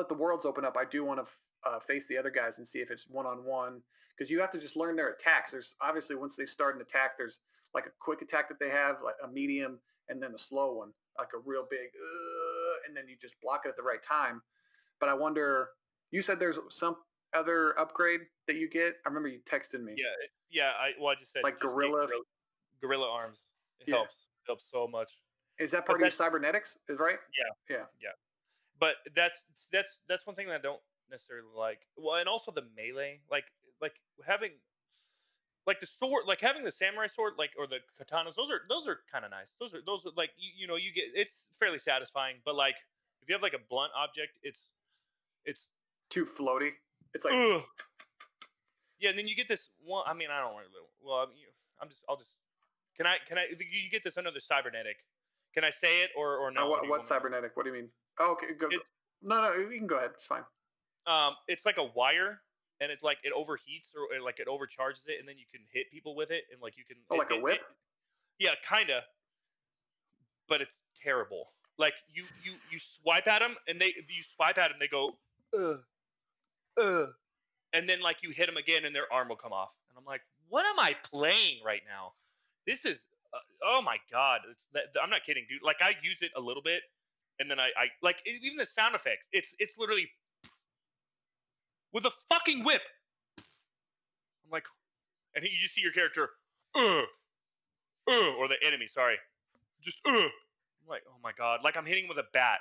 the world's open up, I do want to face the other guys and see if it's one-on-one, because you have to just learn their attacks. There's obviously, once they start an attack, there's like a quick attack that they have, like a medium, and then a slow one, like a real big, and then you just block it at the right time. But I wonder, you said there's some other upgrade that you get. I remember you texted me. Yeah. I just said like just gorilla arms. It helps so much. Is that part of your cybernetics? Is right? Yeah. But that's one thing that I don't necessarily like. Well, and also the melee, like having like the sword, like having the samurai sword, like, or the katanas. Those are kind of nice. Those are like you get, it's fairly satisfying. But like if you have like a blunt object, it's too floaty. It's like yeah. And then you get this one. I mean, I don't really. Well, I'll just. Can I? You get this another cybernetic. Can I say it or no? What cybernetic? What do you mean? Oh, okay, go. No, you can go ahead. It's fine. It's like a wire, and it's like it overheats or like it overcharges it, and then you can hit people with it, and like you can. Like a whip. Yeah, kinda. But it's terrible. Like you swipe at them, and they go, and then like you hit them again, and their arm will come off, and I'm like, what am I playing right now? This is, oh my god, I'm not kidding, dude. Like I use it a little bit, and then I like even the sound effects. It's literally with a fucking whip. I'm like, and you just see your character, or the enemy, sorry, just I'm like, oh my god, like I'm hitting with a bat.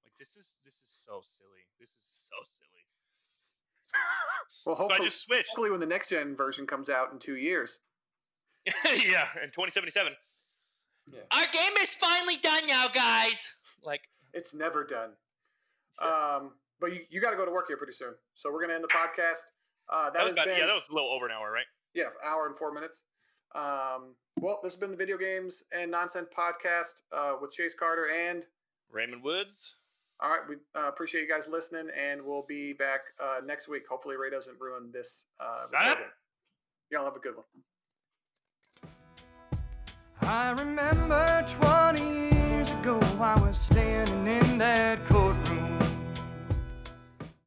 Like this is so silly. This is so silly. Well, hopefully, so I just switched. Hopefully, when the next gen version comes out in 2 years. Yeah, in 2077. Yeah. Our game is finally done now, guys. Like it's never done. But you got to go to work here pretty soon. So we're gonna end the podcast. That was that was a little over an hour, right? Yeah, hour and 4 minutes. Well, this has been the Video Games and Nonsense podcast with Chase Carter and Raymond Woods. All right, we appreciate you guys listening, and we'll be back next week. Hopefully, Ray doesn't ruin this recording. Y'all have a good one. I remember 20